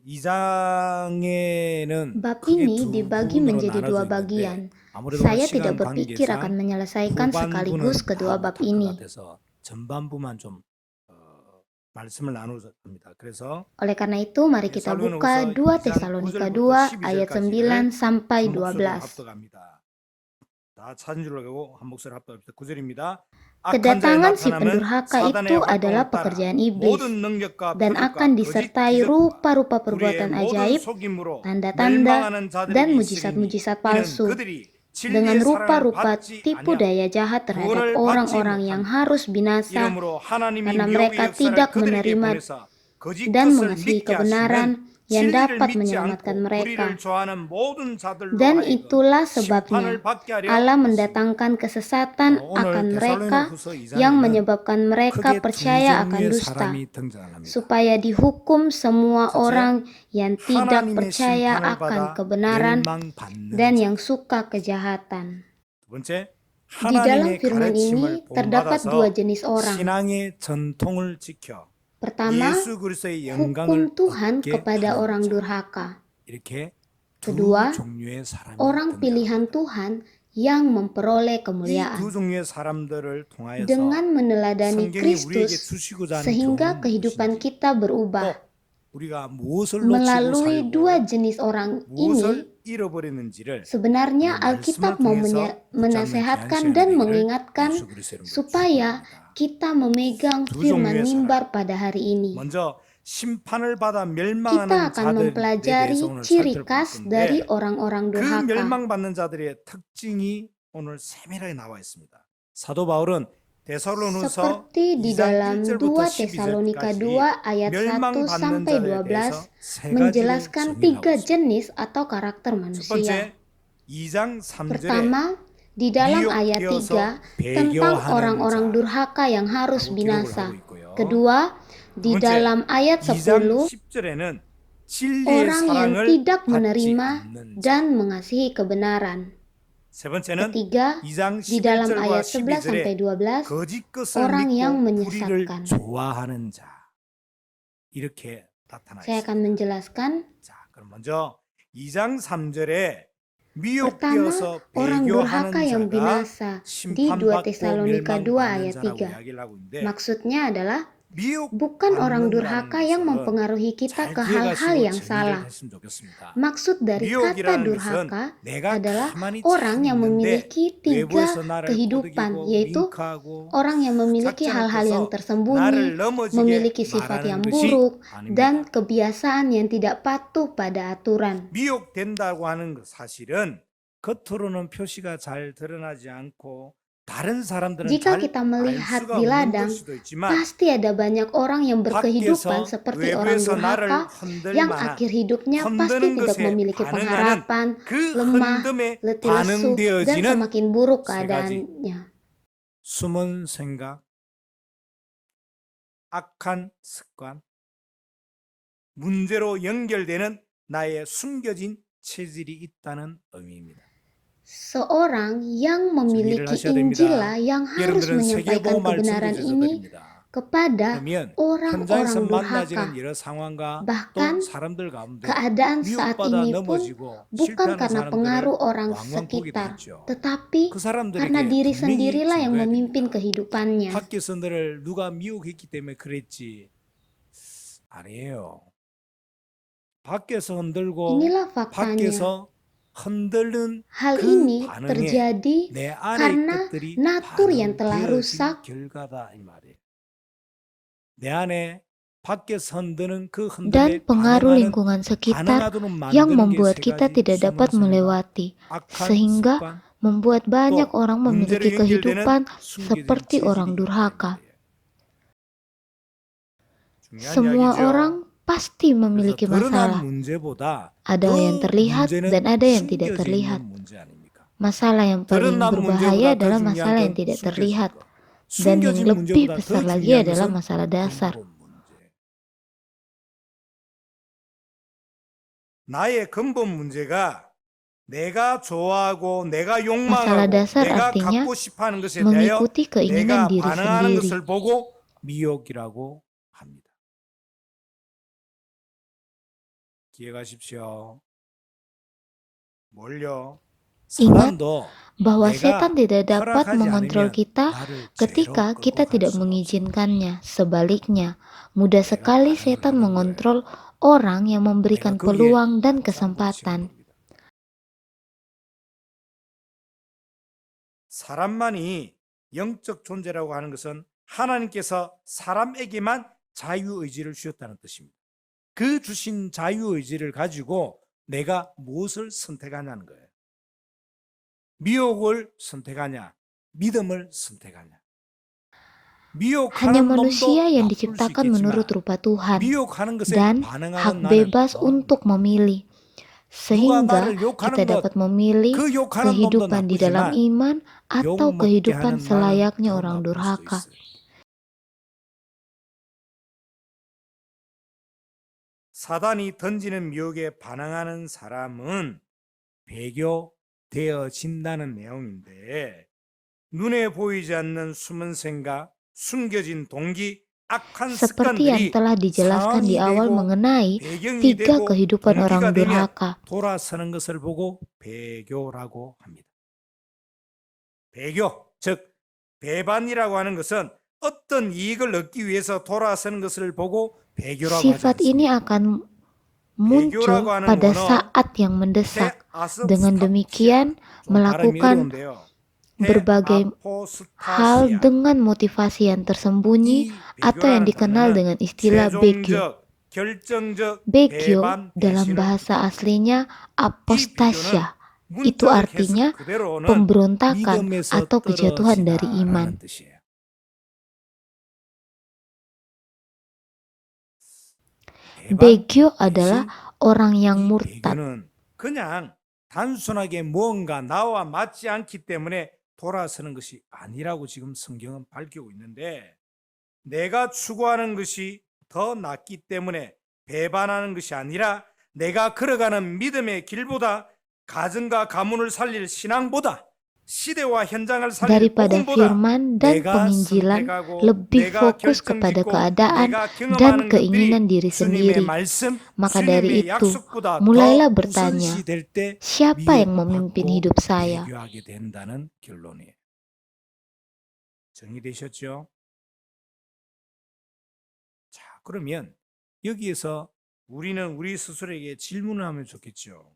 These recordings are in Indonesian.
이 장에는 Bab 크게 ini 두 dibagi 부분으로 menjadi 나눠져 dua 있는데 bagian. 아무래도 Saya tidak 시간 berpikir akan 관계상 menyelesaikan sekaligus 후반부는 다 kedua bab 못할 것 ini. 같아서 전반부만 좀 말씀을 나누자 합니다. 그래서 Oleh karena itu, mari kita buka 데살로니가후서 2 2장 Tesalonika 9절부터 2 ayat 9 12절까지를 sampai 한 목소리로 12. 합독합니다. 다 찾은 줄로 알고 한 목소리 합독합니다. 9절입니다. 악한 자의 Kedatangan si 나타남은 pendurhaka 사단의 itu adalah 활동을 따라 pekerjaan iblis 모든 능력과 dan 표적과 akan 거짓 disertai 기적과 rupa-rupa 불의의 perbuatan 모든 ajaib, 속임으로 tanda-tanda, 멸망하는 자들에게 dan 있으리니 mujizat-mujizat 이는 palsu 그들이 dengan 진리의 사랑을 rupa-rupa 받지 tipu 아니하고 daya jahat terhadap 구원을 받지 orang-orang yang 못합니다. harus binasa 이러므로 하나님이 karena 미혹의 mereka 역사를 tidak 그들에게 menerima 보내사 거짓 dan 것을 mengasihi 믿게 하시면 kebenaran yang 진리를 dapat 믿지 menyelamatkan 않고 mereka. 불의를 좋아하는 모든 자들로 Dan 하여금 itulah 심판을 sebabnya 받게 하려 Allah 하십니다. mendatangkan kesesatan akan 오늘 mereka 데살로니가후서 yang 2장에는 menyebabkan mereka 크게 두 percaya akan 종류의 dusta, 사람이 등장을 합니다. supaya dihukum semua 첫째, orang yang tidak 하나님의 percaya 심판을 akan 받아 kebenaran 멸망받는 dan 자. yang suka kejahatan. 두 번째, Di dalam 하나님의 firman 가르침을 ini terdapat dua 본받아서 jenis orang. 신앙의 전통을 지켜 Pertama, 예수 그리스도의 hukum 영광을 Tuhan 얻게 kepada 하는 orang 자. durhaka. 이렇게 두 Kedua, 종류의 사람이 orang pilihan 등장합니다. Tuhan yang memperoleh 이 두 kemuliaan. 종류의 사람들을 통하여서 Dengan meneladani 성경이 우리에게 Kristus, 주시고자 하는 sehingga 교훈은 kehidupan 무엇인지, kita berubah. 또 우리가 무엇을 놓치고 Melalui dua 살고 jenis orang 무엇을 ini, 잃어버렸는지를 sebenarnya 이 말씀을 Alkitab mau 통해서 붙잡는 귀한 menasehatkan 시간이 dan 되기를 mengingatkan 예수 그리스도 이름으로 supaya 축복합니다. kita memegang 두 firman 종류의 mimbar 사람. pada hari ini. 먼저 심판을 받아 Kita 멸망하는 akan 자들에 대해서 mempelajari 오늘 ciri 살펴볼 khas dari 건데 orang-orang 그 durhaka. 멸망받는 자들의 특징이 오늘 세밀하게 나와 있습니다. 사도 바울은 데살로니가후서 Seperti di 2장 dalam 1절부터 2 Tesalonika 2 12절까지 ayat 1 멸망받는 sampai 자들에 12 대해서 세 가지로 menjelaskan 정의를 하고 tiga 있습니다. jenis atau karakter 첫 manusia. 번째, 2장 3절에 Pertama, di dalam ayat 3 미혹되어서 tentang 배교하는 orang-orang 자 durhaka yang harus 라고 기록을 하고 binasa. 있고요. Kedua, di 두 번째, dalam ayat 2장 10 10절에는 진리의 orang yang 사랑을 tidak 받지 menerima 않는 자. dan mengasihi kebenaran. 세 번째는 Ketiga, 2장 di dalam 11절과 ayat 11 sampai 12절에 12 거짓 것을 orang yang 믿고 불의를 menyesatkan. 좋아하는 자 이렇게 나타나 Saya akan 있습니다. menjelaskan. 자, 그럼 먼저 2장 3절에 Pertama, 미혹되어서 orang 배교하는 durhaka yang 자가 binasa di 2 심판받고 Tesalonika 2 멸망받는 ayat 자라고 3. 이야기를 하고 있는데 Maksudnya adalah bukan orang durhaka 미혹받는다는 yang 것은 mempengaruhi kita 잘 ke hal-hal 기억하시고 yang 정리를 salah. 했으면 좋겠습니다. Maksud dari kata 미혹이라는 것은 durhaka 내가 adalah 가만히 orang 잘 yang 있는데 memiliki 외부에서 tiga 나를 kehidupan, 꼬드기고 yaitu 윙크하고 orang yang memiliki 작전을 hal-hal yang 펴서 tersembunyi, 나를 넘어지게 memiliki sifat yang 말하는 것이 buruk, dan 아닙니다. kebiasaan yang tidak patuh pada aturan. 미혹된다고 하는 것 사실은 겉으로는 표시가 잘 드러나지 않고 다른 사람들은 Jika 잘 kita 알 melihat 수가 di 없는 걸 ladang, 수도 있지만 pasti ada banyak orang yang berkehidupan 밖에서 seperti orang 외부에서 나를 durhaka 흔들 yang 만한 akhir hidupnya pasti 흔드는 tidak 것에 memiliki 반응하는 pengharapan, 그 lemah, 흔듦에 letih lesu, dan 반응되어지는 semakin buruk 세 가지 keadaannya. 숨은 생각, 악한 습관, 문제로 연결되는 나의 숨겨진 체질이 있다는 의미입니다. Seorang yang 정리를 memiliki 하셔야 됩니다. Injillah yang harus 여러분들은 menyampaikan 세계보험을 kebenaran 전도제에서 ini 드립니다. kepada 그러면 orang-orang 현장에서 durhaka. 만나지는 여러 상황과 또 Bahkan 사람들 가운데 keadaan saat 미혹받아 ini pun 넘어지고 bukan 실패하는 karena 사람들을 pengaruh orang 왕왕 보게 sekitar, 되죠. tetapi 그 karena 사람들에게 diri 분명히 sendirilah yang 증거해야 memimpin 됩니다. kehidupannya. 밖에서 너를 누가 미혹했기 때문에 그랬지. 아니에요. 밖에서 흔들고 Inilah faktanya. 밖에서 흔들는 Hal 그 ini 반응에 terjadi 내 안의 karena 것들이 natur yang telah 반응되어진 rusak 결과다 이 말이에요. 내 안에 밖에서 흔드는 그 dan 흔들에 pengaruh 반응하는 lingkungan sekitar 반응하도록 yang 만드는 게 membuat 세 kita 가지 tidak 숨은 dapat 생각, melewati, 악한 sehingga 습관, membuat banyak 또 orang 문제로 memiliki 연결되는 kehidupan 숨겨진 seperti orang 체질이 있다 이 durhaka. 말이에요. 중요한 Semua 이야기죠. orang pasti 그래서 memiliki 드러난 masalah. 문제보다 Ada yang 더 terlihat 문제는 dan ada yang tidak 숨겨져 terlihat. 있는 문제 아닙니까? Masalah yang paling 드러난 berbahaya 문제보다 더 adalah 중요한 masalah yang 건 tidak 숨겨진 terlihat. 것. Dan yang 숨겨진 lebih 문제보다 더 besar lagi 중요한 adalah 것은 masalah dasar. 근본 문제. 나의 근본 문제가 내가 좋아하고 내가 Masalah 욕망하고 dasar 내가 artinya 갖고 싶어하는 것에 대하여 mengikuti keinginan 내가 diri 반응하는 sendiri. 것을 보고 미혹이라고 합니다. 기억하십시오. 뭘요? Ingat 사단도 bahwa 내가 setan tidak dapat 허락하지 mengontrol 않으면 kita 나를 ketika 죄로 kita 끌고 갈 tidak 수가 없습니다. mengizinkannya. Sebaliknya, mudah 내가 sekali 반응을 setan 하는 mengontrol 거예요. orang yang 내가 memberikan 거기에 peluang dan 반사를 붙이는 kesempatan. 겁니다. 사람만이 영적 존재라고 하는 것은 하나님께서 사람에게만 자유의지를 주셨다는 뜻입니다. 그 주신 자유의지를 가지고 내가 무엇을 선택하냐는 거예요. 미혹을 선택하냐, 믿음을 선택하냐. Hanya 미혹하는 놈도 manusia yang 나쁠 수 diciptakan 있겠지만 menurut rupa Tuhan 미혹하는 것에 dan 반응하는 hak 나는 bebas 더 untuk memilih. 누가 Sehingga 나를 욕하는 kita 것, dapat memilih 그 욕하는 놈도 kehidupan di dalam 나쁘지만 iman atau 욕먹게 kehidupan 하는 나는 selayaknya 더 orang 나쁠 수도 durhaka. 있어요. 사단이 던지는 미혹에 반응하는 사람은 배교되어진다는 내용인데, 눈에 보이지 않는 숨은 생각, 숨겨진 동기, 악한 Seperti yang 습관들이 telah dijelaskan di 상황이 awal 되고 mengenai 배경이 tiga 되고 kehidupan 동기가 orang 되면 durhaka. 돌아서는 것을 보고 배교라고 합니다. 배교, 즉 배반이라고 하는 것은 어떤 이익을 얻기 위해서 돌아서는 것을 보고 배교라고 하지 Sifat ini 않습니다. akan muncul 배교라고 하는 pada 원어 saat yang mendesak. Dengan 테아스타시아, demikian, 좀 발음이 melakukan 어려운데요. berbagai hal 테아포스타시아, dengan motivasi yang tersembunyi 이 atau yang 배교라는 dikenal 단어는 dengan istilah begyo. 최종적, 결정적 Begyo 배반, dalam 배신을 bahasa 뜻합니다. aslinya 이 배교는 apostasia. Itu 문자적 artinya 해석 그대로는 pemberontakan 믿음에서 atau kejatuhan dari 떨어지다라는 iman. 뜻이에요. 배반, Begyo adalah 배신, orang yang 이 murtad. 배교는 그냥 단순하게 무언가 나와 맞지 않기 때문에 돌아서는 것이 아니라고 지금 성경은 밝히고 있는데, 내가 추구하는 것이 더 낫기 때문에 배반하는 것이 아니라 내가 걸어가는 믿음의 길보다 가정과 가문을 살릴 신앙보다 시대와 현장을 살릴 Daripada 복음보다 firman dan 내가 penginjilan 선택하고 lebih 내가 fokus kepada 결정짓고 keadaan 내가 dan 경험하는 것들이 keinginan diri 주님의 sendiri. 말씀, Maka dari 주님의 itu, 약속보다 mulailah 더 bertanya, 우선시될 때 siapa yang memimpin 미혹받고 hidup saya? 배교하게 된다는 결론이에요. 정리되셨죠? 자, 그러면 여기에서 우리는 우리 스스로에게 질문을 하면 좋겠죠.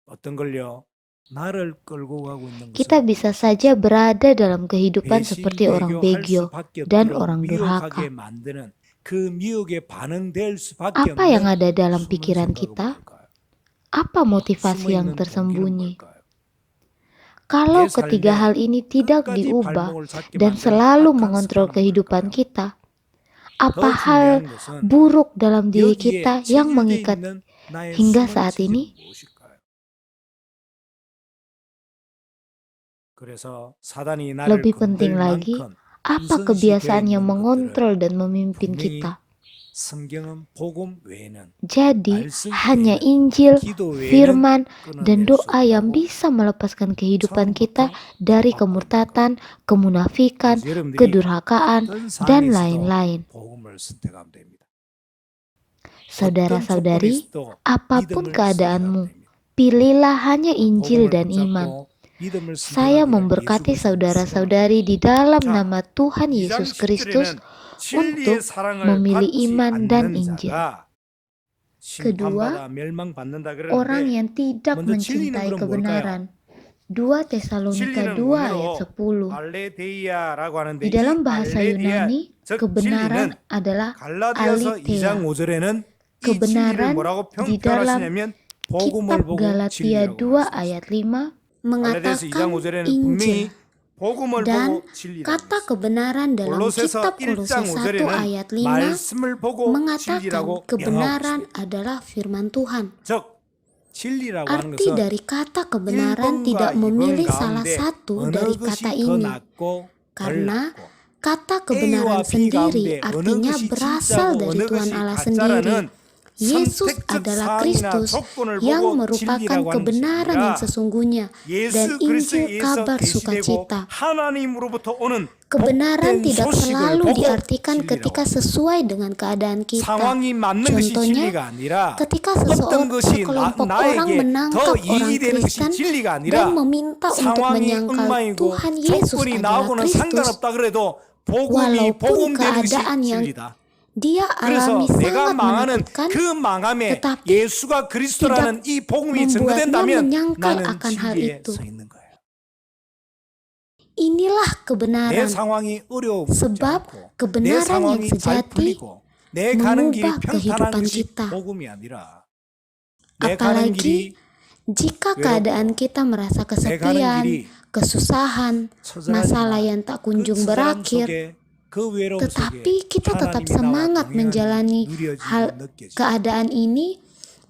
어떤 걸요? 나를 끌고 가고 있는 Kita 것은 bisa saja berada dalam kehidupan 배신, seperti orang 배교할 begyo 수밖에 dan 없도록 orang 미혹하게 durhaka. 만드는 그 미혹에 반응될 수밖에 Apa yang 없는 ada dalam 숨은 pikiran 생각은 kita? 뭘까요? Apa motivasi yang 숨어있는 동기는 tersembunyi? 뭘까요? Kalau 내 ketiga hal 삶에 ini tidak 끝까지 diubah 발목을 잡게 dan 만드는 selalu 악한 mengontrol 습관은 kehidupan 뭘까요? kita, 더 apa hal 중요한 것은 buruk dalam diri 여기에 kita yang 체질되어 mengikat 있는 나의 hingga 숨은 saat 체질은 ini? 무엇일까요? 그래서 사단이 나를 Lebih penting 건들 lagi, 만큼 apa 우선시되어 kebiasaan yang 있는 것들을 mengontrol dan memimpin 분명히 kita? 성경은 복음 외에는 Jadi, 말씀 hanya 외에는 Injil, 기도 외에는 firman, dan 끊어낼 수 doa yang 없다고 bisa melepaskan kehidupan kita 처음부터 dari 확고히 kemurtatan, kemunafikan, 그래서 여러분들이 kedurhakaan, 어떤 dan 상황에서도 lain-lain. 복음을 선택하면 됩니다. 어떤 Saudara-saudari, 조건에서도 apapun 믿음을 keadaanmu, 선택하면 됩니다. pilihlah hanya Injil 복음을 dan iman. 붙잡고 믿음을 Saya 선택하기를 memberkati 예수 그리스도로 saudara-saudari di dalam 자, nama Tuhan 2장 Yesus Kristus 10절에는 진리의 untuk 사랑을 memilih 받지 iman dan 않는 Injil. 자가 Kedua, 심판받아 멸망받는다 orang 그러는데 yang tidak 먼저 진리는 mencintai 그럼 kebenaran. 뭘까요? 2 Tesalonika 진리는 2 ayat 원어로 10. 알레데이아라고 하는데 Di 이 dalam bahasa 알레데이아 Yunani, 즉 kebenaran 진리는 adalah 갈라디아서 2장 aletheia. 5절에는 이 진리를 Kebenaran 뭐라고 di dalam 표현하시냐면 복음을 kitab 보고 Galatia 진리라고 2 말씀하셨어요. ayat 5 갈라디아서 2장 mengatakan 5절에는 분명히 Injil, 복음을 dan 보고 진리라고 kata 했어요. kebenaran dalam 골로새서 kitab 1장 Kolose 1 5절에는 ayat 5 말씀을 보고 mengatakan 진리라고 명하고 kebenaran 있습니다. adalah firman Tuhan. 즉 진리라고 하는 Arti 것은 dari kata kebenaran 1번과 tidak 2번 memilih salah 가운데 satu 어느 dari 것이 kata 더 ini. 낫고 덜 Karena 낫고 kata A와 kebenaran B sendiri 가운데 어느 artinya 것이 berasal 진짜고 dari 어느 Tuhan 것이 Allah sendiri. 가짜라는 Yesus 선택적 adalah 사항이나 Kristus 조건을 yang 보고 merupakan 진리라고 하는 것이 kebenaran yang 아니라 sesungguhnya dan 예수 Injil 그리스도에서 kabar 계시되고 sukacita. 하나님으로부터 오는 Kebenaran 복된 tidak 소식을 selalu 보고 diartikan 진리라고 ketika sesuai dengan keadaan kita. 상황이 맞는 것이 Contohnya, 진리가 아니라 ketika 어떤 것이 sekelompok orang 나에게 menangkap 더 orang 이익이 되는 것이 Kristen 진리가 dan 아니라 meminta untuk 상황이 menyangkal 엉망이고 Tuhan Yesus 조건이 adalah 나하고는 Kristus, 상관없다 그래도 복음이 walaupun 복음되는 것이 keadaan yang 진리다. dia 그래서 alami 내가 sangat 망하는 menakutkan, 그 망함에 tetapi 예수가 그리스도라는 이 복음이 membuatnya 증거된다면 menyangkal 나는 akan hal 진리에 itu. 서 있는 거예요. Inilah 내 kebenaran, 상황이 어려움지 sebab 않고 내 kebenaran yang 상황이 잘 sejati 풀리고 내 가는 길이 mengubah 평탄한 kehidupan 것이 kita. 복음이 아니라 내 가는 길이 Apalagi jika 외롭고 keadaan kita merasa 내 가는 kesepian, 길이 kesusahan, masalah yang tak 그 kunjung 처절함 berakhir, 속에 그 외로움 속에 tetapi kita tetap 하나님이 나와 semangat 동행하는 menjalani 누려지고 느껴지고 keadaan ini,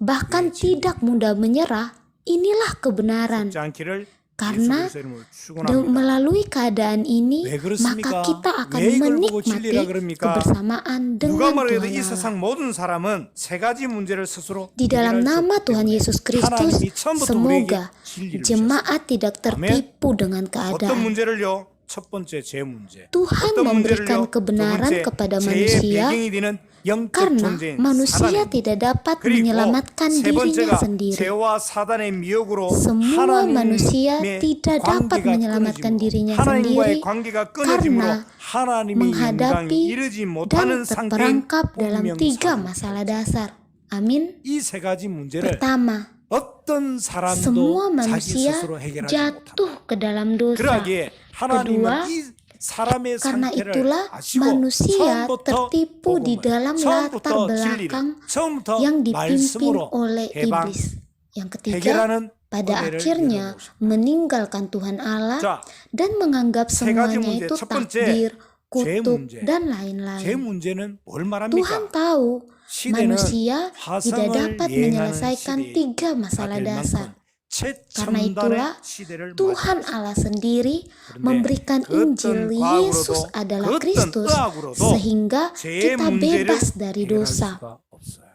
bahkan tidak mudah menyerah. Inilah kebenaran. 쉽지 않기를 Karena 예수 그리스도 이름으로 축원합니다. melalui keadaan ini, 왜 그렇습니까? maka kita akan 왜 이걸 보고 menikmati 진리라 그럽니까? kebersamaan 누가 dengan 말해도 Tuhan 이 Allah. 세상 모든 사람은 세 가지 문제를 스스로 Di dalam 해결할 수 nama 없기 Tuhan 때문에 Yesus Kristus, 하나님이 처음부터 semoga 우리에게 진리를 주셨어요. jemaat tidak tertipu dengan 어떤 keadaan. 문제를요? 첫 번째 제 문제. Tuhan 어떤 memberikan 문제를요? kebenaran 두 번째 kepada 죄의 manusia 배경이 되는 영적 karena 존재인 manusia 사단입니다. tidak dapat 그리고 menyelamatkan 세 dirinya 번째가 sendiri. 죄와 사단의 미혹으로 Semua manusia 하나님의 tidak dapat 관계가 menyelamatkan 끊어짐으로 dirinya 하나님과의 sendiri 관계가 끊어짐으로 karena 하나님의 menghadapi 영광이 이르지 못하는 dan 상태인 terperangkap dalam tiga 분명사실. masalah dasar. Amin. 이 세 가지 문제를 Pertama, 어떤 사람도 semua 자기 manusia 스스로 해결하지 못합니다. jatuh ke dalam dosa. 그러기에 하나님은 Kedua, 이 사람의 karena 상태를 itulah 아시고 manusia 처음부터 tertipu di 복음을, dalam latar 처음부터 진리를, belakang 처음부터 yang dipimpin 말씀으로 oleh 해방, iblis. Yang ketiga, 해결하는 pada 은혜를 akhirnya 열어놓으십니다. meninggalkan Tuhan Allah 자, dan menganggap 세 가지 semuanya 문제. itu 첫 번째, takdir, 죄 kutuk, 문제. dan 제 lain-lain. 문제는 뭘 Tuhan 말합니까? tahu 시대는 manusia tidak 화성을 dapat 예행하는 menyelesaikan 시대가 tiga masalah 될 dasar. 만큼 Karena itulah 최첨단의 시대를 Tuhan 맞이했습니다. Allah sendiri 그런데 memberikan 그 Injil 어떤 과학으로도 Yesus adalah 그 어떤 Kristus 의학으로도 sehingga 죄의 kita 문제를 bebas dari 해결할 dosa. 수가 없어요.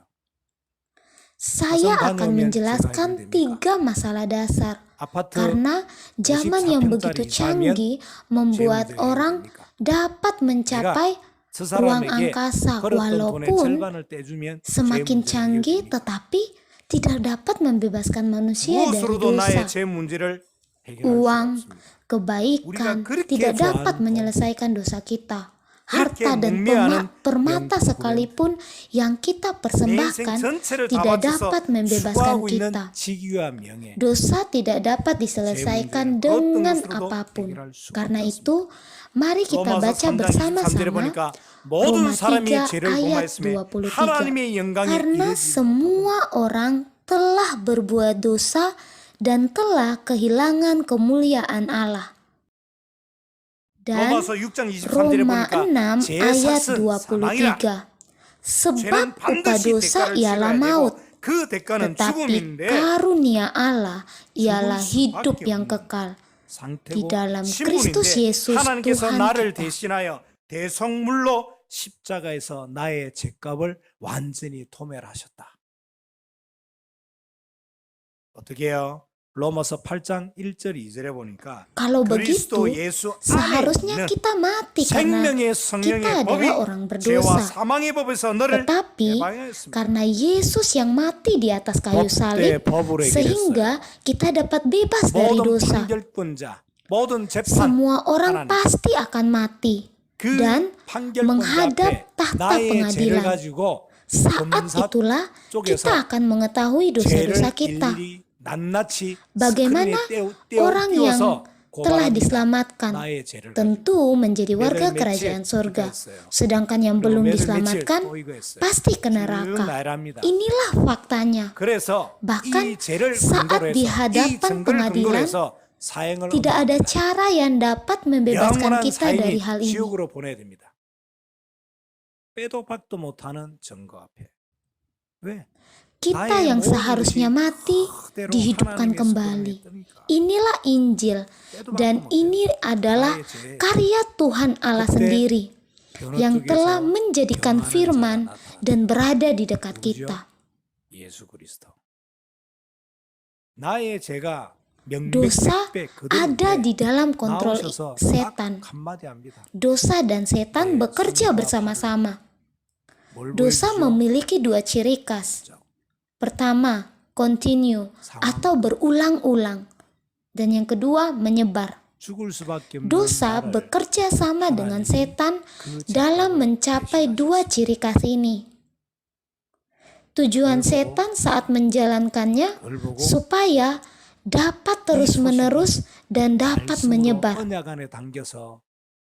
Saya 무슨 akan 방법이면 menjelaskan 제가 해결됩니까? tiga masalah dasar. 아파트 Karena zaman yang 54 begitu 평짜리 canggih membuat 죄 문제가 orang 해결됩니까? dapat mencapai 저 ruang 사람에게 angkasa 벌었던 돈의 walaupun 절반을 떼주면 죄 semakin 문제가 canggih 해결됩니까? tetapi tidak dapat membebaskan manusia dari 무엇으로도 나의 dosa. 죄 문제를 해결할 수가 Uang, 없습니다. kebaikan 우리가 그렇게 tidak dapat 좋아하는 menyelesaikan dosa kita. 그렇게 Harta dan 목매하는 permata 영국으로 sekalipun yang kita 내 인생 persembahkan 전체를 다 tidak 바쳐서 dapat membebaskan 수고하고 있는 kita. 직위와 명예 Dosa tidak dapat diselesaikan 제 문제는 dengan 어떤 것으로도 apapun. 해결할 수가 Karena 없습니다. itu, mari kita 로마서 baca 3장 23절에 bersama-sama 보니까 모든 Roma 사람이 3 죄를 ayat 범하였음에 23. 하나님의 영광에 Karena 이르지 semua orang telah berbuat dosa dan telah kehilangan kemuliaan Allah. Dan 로마서 6장 23절에 Roma 보니까 6 제 ayat 삭은 사망이라 23. Sebab 죄는 upah 반드시 dosa 대가를 ialah 치러야 maut, 되고 그 대가는 tetapi 죽음인데 karunia Allah ialah 죽을 hidup 수밖에 yang 없는 kekal. 상태고 Di dalam Kristus 신분인데 Yesus 하나님께서 Tuhan 나를 kita. 대신하여 대성물로 십자가에서 나의 죄값을 완전히 토멸하셨다. 어떻게 해요? 로마서 8장 1절 2절에 보니까 Kalau 그리스도 begitu, 예수 안에 seharusnya 있는 kita mati karena 생명의 kita 성령의 법이 adalah orang 죄와 berdosa. 사망의 법에서 너를 Tetapi 해방하였습니다. karena Yesus yang mati di atas kayu 법대 salib, 법으로 해결했어요. sehingga kita dapat bebas dari 모든 dosa. 판결권자, 모든 재판 Semua orang 하나님. pasti akan mati. 그 Dan 판결권자 menghadap 앞에 tahta 나의 죄를 pengadilan. 가지고 Saat 검사 itulah 쪽에서 kita akan mengetahui dosa-dosa 죄를 kita. 일일이 낱낱이 Bagaimana 스크린에 orang yang 띄워서 telah 고발합니다. diselamatkan 나의 죄를 가지고. tentu menjadi warga 매달 kerajaan 며칠 surga. 이거 했어요. Sedangkan yang 그리고 belum 매달 며칠 diselamatkan 또 이거 했어요. pasti ke 쭉 neraka. 나열합니다. Inilah faktanya. 그래서 Bahkan 이 죄를 saat 근거로 di 해서 이 hadapan 증거를 근거로 pengadilan, 해서 사형을 tidak ada cara yang dapat membebaskan 영원한 kita dari 사형이 hal ini. 지옥으로 보내야 됩니다. 빼도 박도 못하는 증거 앞에. 왜? Kita yang seharusnya mati dihidupkan kembali. Inilah Injil, dan ini adalah karya Tuhan Allah sendiri yang telah menjadikan firman dan berada di dekat kita. 예수 그리스도. 나의 죄가 Dosa 명백백배 ada 그대로인데 di dalam kontrol 나오셔서 setan. 딱 한마디 합니다. Dosa dan setan 네, bekerja 손과 bersama-sama. 뭘 Dosa 보여주죠? memiliki dua ciri khas. Pertama, continue atau berulang-ulang. Dan yang kedua, menyebar. 죽을 수밖에 없는 Dosa 나를 bekerja sama dengan setan 그 dalam 죄악을 mencapai 대신하셨어요. dua ciri khas ini. Tujuan 그걸 보고 setan saat menjalankannya 그걸 보고 supaya dapat terus-menerus dan dapat 말씀으로 menyebar. 언약 안에 담겨서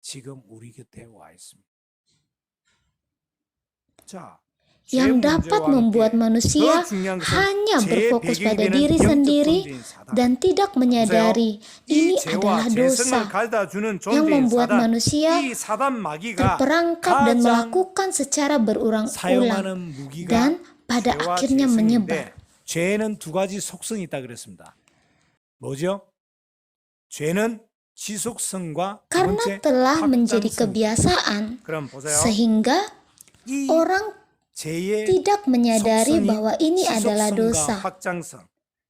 지금 우리 곁에 와 있습니다. 자, 죄 Yang dapat 문제와 membuat 함께 manusia 더 중요한 것은 hanya 죄의 berfokus 배경이 pada 되는 diri 영적 sendiri 존재인 사단. dan tidak menyadari 이 ini 죄와 adalah 죄성을 dosa 가져다 주는 yang 존재인 membuat 사단. manusia 이 사단 마귀가 terperangkap dan 가장 melakukan secara berulang-ulang 사용하는 무기가 dan pada 죄와 akhirnya menyebar. 죄성인데 죄는 두 가지 속성이 있다 그랬습니다. 뭐죠? 죄는 지속성과 두 Karena 번째 telah menjadi 확장성. kebiasaan 그럼 보세요. sehingga 이 orang 죄의 tidak menyadari 속성이 bahwa ini adalah 지속성과 dosa. 확장성.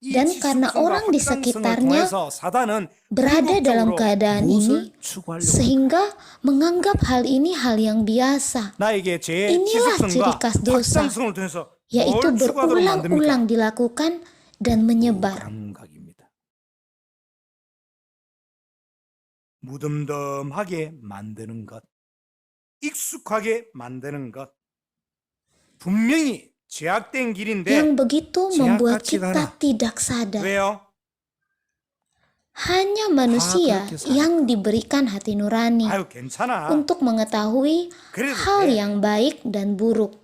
이 Dan karena 지속성과 orang di 확장성을 sekitarnya 통해서 사단은 berada dalam 궁극적으로 keadaan 무엇을 ini 추구하려고 sehingga menganggap hal ini hal yang biasa, 나에게 죄의 inilah ciri 지속성과 khas dosa, 확장성을 통해서 yaitu 뭘 추구하도록 만듭니까? berulang-ulang dilakukan dan menyebar. 감각입니다. 무덤덤하게 만드는 것, 익숙하게 만드는 것, 분명히 죄악된 길인데 Yang begitu membuat 같지가 kita 않아. tidak sadar. 왜요? Hanya manusia 그렇게 살아. yang diberikan hati nurani 아유 괜찮아. untuk mengetahui 그래도 hal 돼. yang baik dan buruk.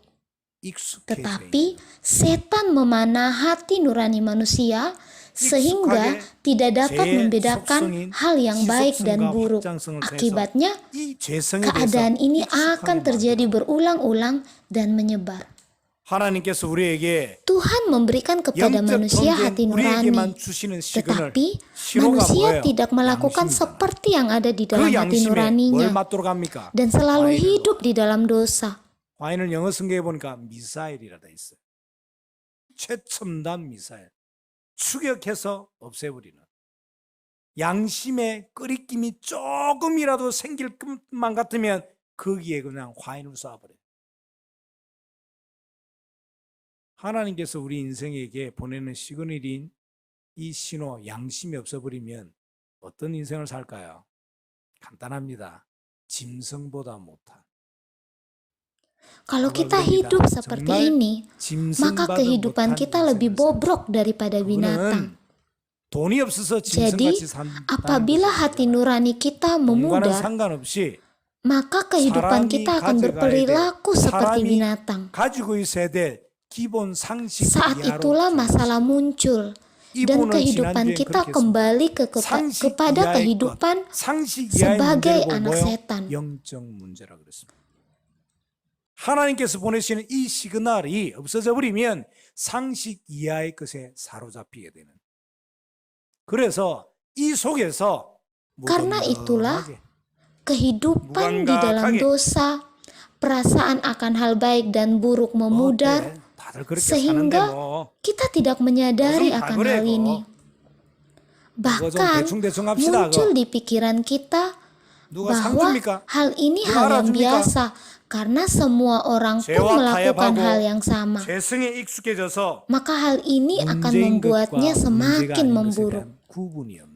익숙해져 Tetapi setan memanah hati nurani manusia sehingga tidak dapat 죄의 membedakan 속성인 hal yang baik dan 지속성과 buruk. 확장성을 통해서 Akibatnya, 이 죄성에 keadaan 대해서 ini 익숙하게 akan terjadi 만들어. berulang-ulang dan menyebar. 하나님께서 우리에게 Tuhan memberikan kepada 영적 manusia 존재인 hati nurani, 우리에게만 주시는 시그널, tetapi 신호가 manusia 뭐예요? tidak melakukan 양심이잖아. seperti yang ada di 그 dalam hati 양심에 뭘 nuraninya 맞도록 합니까? dan selalu 과인을 hidup di dalam dosa. 과인을 영어 성경에 보니까 미사일이라 돼 있어요. 최첨단 미사일. 추격해서 없애버리는. 양심의 끄리낌이 조금이라도 생길 것만 같으면 거기에 그냥 화인을 쏴버려요. 하나님께서 우리 인생에게 보내는 시그널인 이 신호, 양심이 없어버리면 어떤 인생을 살까요? 간단합니다. 짐승보다 못한. Kalau kita hidup seperti ini, maka kehidupan kita lebih bobrok daripada binatang. 돈이 없어서 Jadi, 짐승같이 산다는 apabila 것이 hati 아니라 nurani kita 돈과는 memudar, 상관없이 maka kehidupan 사람이 kita akan 가져가야 berperilaku 돼. seperti 사람이 binatang. 가지고 있어야 될 기본 상식 Saat 이하로 itulah 살아가는 masalah muncul dan 이분은 kehidupan 지난주에 kita 그렇게 kembali 상식 kepada 이하의 kehidupan 것, 상식 이하의 sebagai 문제를 anak 뭐예요? setan. 영적 문제라 그랬습니다. 하나님께서 보내시는 이 시그널이 없어져 버리면 상식 이하의 것에 사로잡히게 되는. 그래서 이 속에서 Karena itulah 무덤덤하게 kehidupan di dalam 무감각하게 dosa, perasaan akan hal baik dan buruk memudar, 어때? 다들 그렇게 sehingga 사는데 뭐 kita tidak menyadari 무슨 akan 그래, hal ini. 그거 좀 Bahkan 대충 합시다. muncul 그거. di pikiran kita 누가 상 bahwa 줍니까? hal ini 누가 hal yang 알아줍니까? biasa karena semua orang pun 죄와 melakukan 타협하고 hal yang sama. 죄성에 익숙해져서 Maka hal ini akan 문제인 membuatnya 것과 문제가 semakin 아닌 것에 memburuk. 대한 구분이 없는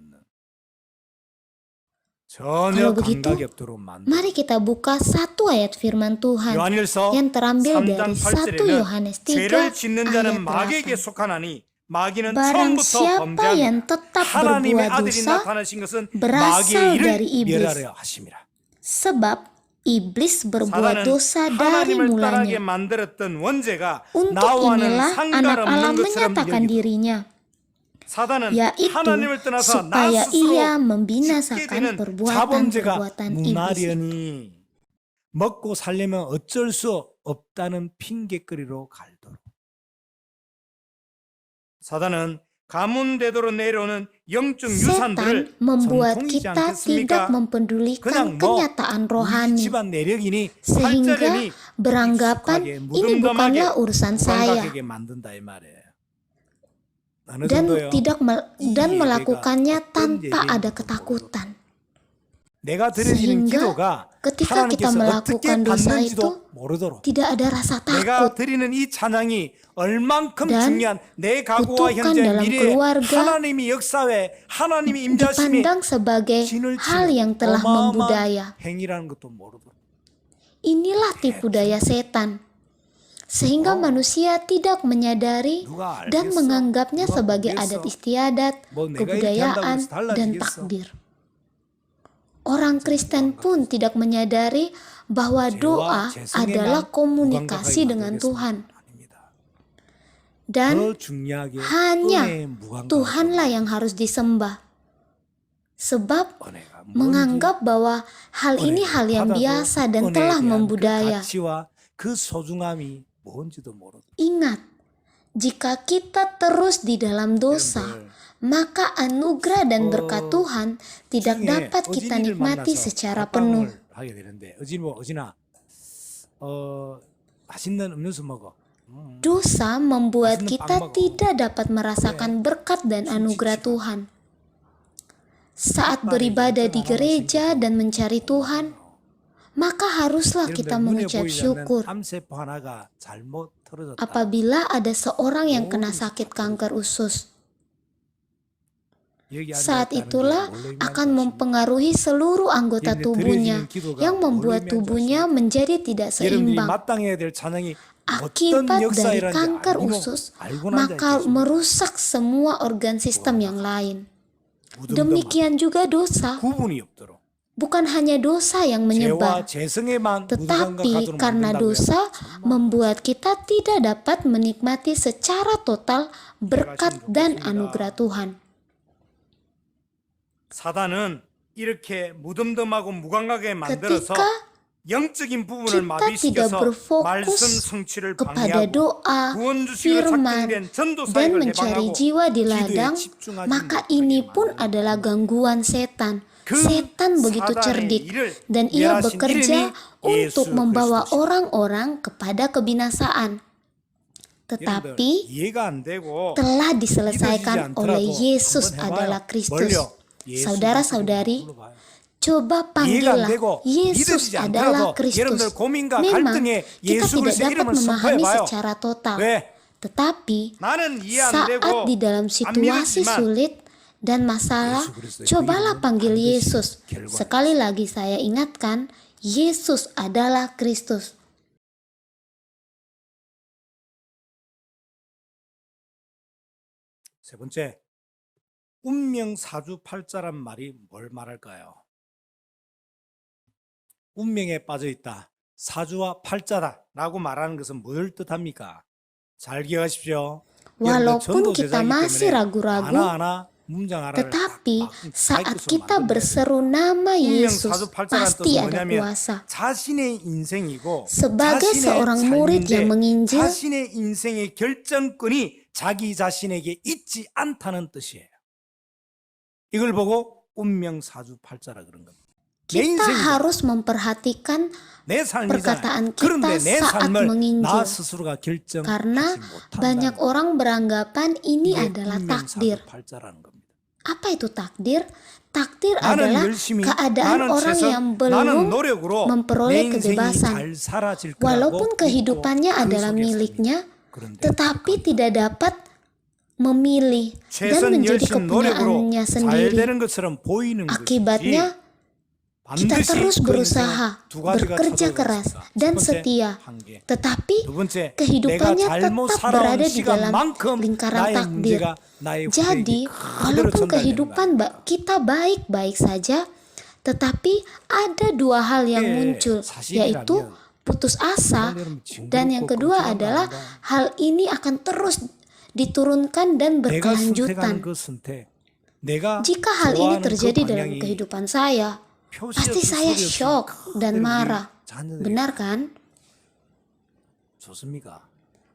Kalau 전혀 begitu, 감각이 없도록 만든 mari kita buka satu ayat firman Tuhan 요한일서 yang terambil 3장 dari 1 8절에는 Yohanes 3 죄를 짓는 자는 ayat 마귀에게 8. 속하나니 마귀는 Barang 처음부터 siapa yang 범죄하니라 tetap 하나님의 berbuat 아들이 dosa 나타나신 것은 berasal 마귀의 dari 일을 iblis. 멸하려 하심이라. Sebab iblis berbuat 사단은 dosa dari 하나님을 따르게 mulanya. 만들었던 원죄가 Untuk 나와는 inilah anak Allah 상관없는 것처럼 menyatakan 여기고 dirinya, 사단은 yaitu 하나님을 떠나서 나 supaya ia 스스로 짓게 membinasakan 되는 perbuatan-perbuatan 자범죄가 iblis. 무나련히 먹고 살려면 어쩔 수 없다는 핑계거리로 갈도록 사단은 가문대도로 내려오는 영적 유산들을 Setan membuat 전통이지 kita tidak 않겠습니까? mempedulikan 그냥 뭐 kenyataan 우리 rohani, 집안 내력이니 sehingga 팔자련이 beranggapan 익숙하게 ini bukanlah urusan saya 무감각하게 만든다 이 말이에요. 어느 dan 정도요? dan 이 melakukannya 예배가 tanpa 어떤 ada 예배인지도 ketakutan. 내가 드려지는 Sehingga 기도가 ketika kita 하나님께서 어떻게 melakukan dosa 받는지도 itu 모르도록 tidak ada rasa 내가 takut. 드리는 이 찬양이 얼만큼 Dan 중요한 내 과거와 kutukan 현재 dalam 미래에 keluarga 하나님이 역사에 하나님이 임자심이 dipandang sebagai 진을 hal yang telah 어마어마한 membudaya. 행위라는 것도 모르도록 Inilah tipu daya setan. Sehingga manusia tidak menyadari 누가 dan 알겠어? menganggapnya 누가 sebagai 모르겠어? adat istiadat, 뭐 내가 이렇게 한다고 kebudayaan, 해서 달라지겠어? dan takdir. Orang Kristen pun tidak menyadari bahwa doa adalah komunikasi dengan Tuhan. Dan 더 중요하게 hanya 은혜의 무감각을 Tuhanlah yang harus disembah. Sebab 은혜가 뭔지, menganggap bahwa hal ini hal yang 받아도 biasa dan 은혜에 telah 대한 membudaya. 그 가치와 그 소중함이 뭔지도 모르고 Ingat, jika kita terus di dalam dosa, maka anugerah dan berkat Tuhan tidak dapat kita nikmati secara penuh. 하게 되는데 어진아 맛있는 음료수 먹어. Dosa membuat kita tidak dapat merasakan berkat dan anugerah Tuhan. Saat beribadah di gereja dan mencari Tuhan, maka haruslah kita mengucap syukur. 암세포 하나가 잘못 틀어졌다. Apabila ada seorang yang kena sakit kanker usus, saat itulah akan mempengaruhi seluruh anggota tubuhnya yang membuat tubuhnya menjadi tidak seimbang. 마땅해야 될 찬양이 Akibat dari kanker usus, maka merusak semua organ sistem yang lain. Demikian juga dosa. 구분이 없도록 Bukan hanya dosa yang menyebar, 죄와 재성에만 tetapi karena dosa membuat kita tidak dapat menikmati secara total berkat dan anugerah Tuhan. 사단은 이렇게 무덤덤하고 무감각하게 만들어서 Ketika 영적인 부분을 kita tidak 마비시켜서 말씀 berfokus 성취를 kepada 방해하고 doa, 구원 주시기로 firman, 작정된 전도 dan 사역을 mencari 해방하고 jiwa di 기도에 ladang, 집중하지 maka 못하게 ini pun 만드는 adalah gangguan setan. 그 Setan begitu 사단의 cerdik 일을 dan ia 멸하신 bekerja 이름이 untuk 예수 membawa 그리스도시다. orang-orang kepada kebinasaan. 여러분들 Tetapi 이해가 안 되고 telah 믿어지지 diselesaikan oleh 않더라도 Yesus 한번 해봐요. adalah Kristus. 뭘요? 예수 Saudara-saudari, 그리스도를 불러봐요. coba 이해가 안 panggillah 되고 Yesus 믿어지지 adalah 않더라도 여러분들 Kristus. 고민과 Memang 갈등에 kita 예수 tidak 그리스도 dapat 이름을 memahami 선포해봐요. secara total. 왜? Tetapi 나는 이해 안 saat 되고 di dalam 안 situasi 믿었지만 sulit dan masalah, 예수 그리스도의 cobalah 이름은 panggil 반드시 Yesus. 결과를 Sekali lagi saya ingatkan, Yesus adalah Kristus. 세 번째, 운명사주팔자란 말이 뭘 말할까요? 운명에 빠져 있다. 사주와 팔자다라고 말하는 것은 뭘 뜻합니까? 잘 기억하십시오. Walaupun kita masih ragu-ragu, 하나하나 문장 하나를 tetapi 딱 saat 마이크로 kita 만들어야 돼요. berseru nama Yesus, 운명사주팔자라는 pasti 뜻은 ada 뭐냐면 kuasa. 자신의 인생이고 Sebagai 자신의 seorang murid 삶인데 yang menginjil, 자신의 인생의 결정권이 자기 자신에게 있지 않다는 뜻이에요. 이걸 보고 운명사주팔자라 그런 겁니다. 내 kita 인생이다. harus memperhatikan 내 삶이잖아요. perkataan kita 그런데 내 saat 삶을 나 menginjil. 스스로가 결정하지 Karena 못한다는 banyak orang beranggapan ini adalah takdir. 운명사주팔자라는 겁니다. Apa itu takdir? Takdir 나는 adalah 열심히 keadaan 나는 orang 최선 yang 나는 belum 노력으로 내 memperoleh 인생이 kebebasan. 잘 살아질 거라고 Walaupun 믿고 kehidupannya 그 adalah 속에 miliknya, 삽니다. 그런데 tetapi tidak dapat memilih dan 최선 menjadi 열심 노력으로 kepunyaannya 잘 sendiri. 되는 것처럼 보이는 것이지 Akibatnya kita 반드시 terus 그 berusaha, 인생에 두 가지가 bekerja 찾아오고 keras, 있습니다. 첫 dan 번째, setia. 한계. Tetapi 두 번째, 내가 kehidupannya 잘못 tetap 살아온 berada di dalam 시간만큼 lingkaran 나의 takdir. 문제가 나의 Jadi, 후대에게 그대로 walaupun 전달되는 kehidupan 거야. kita baik-baik saja, tetapi ada dua hal yang 예, muncul, 사실이라면 yaitu putus asa, 여러분 징그럽고 dan yang kedua 끔찍한 거 adalah 아닌가? hal ini akan terus diturunkan dan 내가 선택하는 berkelanjutan. 그 선택, 내가 Jika hal ini 좋아하는 그 terjadi dalam 방향이 kehidupan saya, 표시 pasti 없이 saya 소리 없이 shock dan 그대로 marah. 우리 자녀들이 Benar kan? 좋습니까?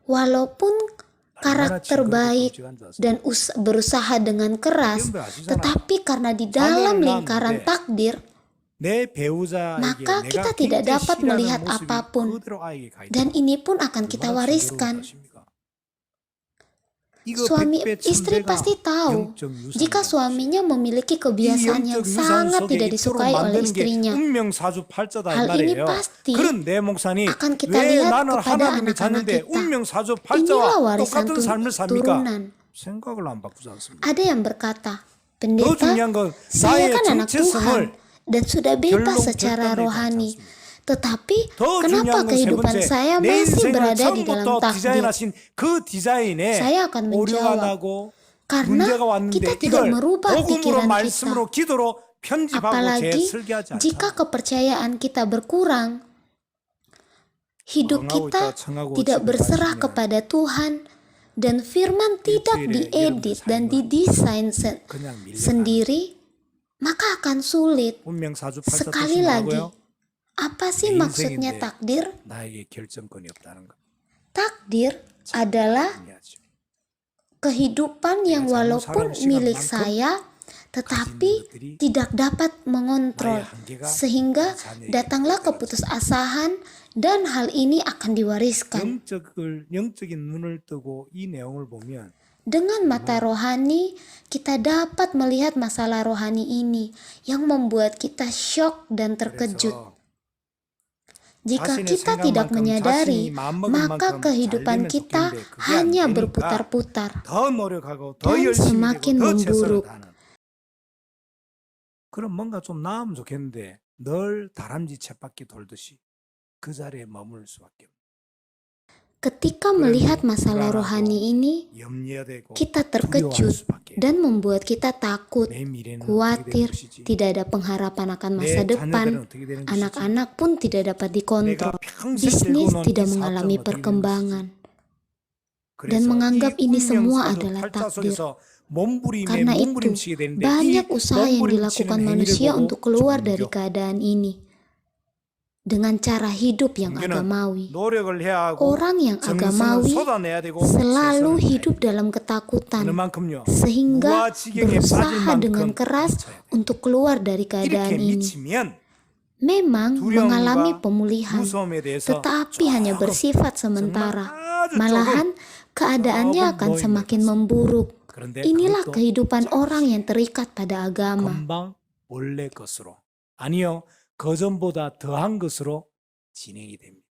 Walaupun karakter baik, dan berusaha dengan keras, tetapi karena di dalam lingkaran takdir, maka kita tidak dapat melihat apapun, dan ini pun akan kita wariskan. Suami istri pasti tahu jika suaminya memiliki kebiasaan yang sangat tidak disukai oleh istrinya. Hal ini pasti akan kita lihat kepada anak-anak kita. Inilah warisan turunan. Ada yang berkata, "Pendeta, saya kan anak Tuhan dan sudah bebas secara rohani. Tetapi kenapa kehidupan saya masih berada di dalam takdir?" Saya akan menjawab, karena kita tidak merubah pikiran kita. Apalagi jika kepercayaan kita berkurang, hidup kita tidak berserah kepada Tuhan, dan firman tidak diedit dan didesain sendiri, maka akan sulit. Sekali lagi, apa sih maksudnya takdir? Takdir adalah kehidupan yang walaupun milik saya, tetapi tidak dapat mengontrol, sehingga datanglah keputusasaan dan hal ini akan diwariskan. Dengan mata rohani, kita dapat melihat masalah rohani ini yang membuat kita syok dan terkejut. Jika kita tidak menyadari, maka kehidupan kita hanya berputar-putar dan semakin memburuk. 그럼 뭔가 좀 나으면 좋겠는데 늘 다람쥐 쳇바퀴 돌듯이 그 자리에 머물 수밖에 없는. Ketika melihat masalah rohani ini, kita terkejut dan membuat kita takut, khawatir, tidak ada pengharapan akan masa depan, anak-anak pun tidak dapat dikontrol, bisnis tidak mengalami perkembangan, dan menganggap ini semua adalah takdir. Karena itu, banyak usaha yang dilakukan manusia untuk keluar dari keadaan ini dengan cara hidup yang agamawi. Orang yang agamawi selalu hidup dalam ketakutan, sehingga berusaha dengan keras untuk keluar dari keadaan ini. Memang mengalami pemulihan, tetapi hanya bersifat sementara. Malahan keadaannya akan semakin memburuk. Inilah kehidupan orang yang terikat pada agama. 그전보다 더한 것으로 진행이 됩니다.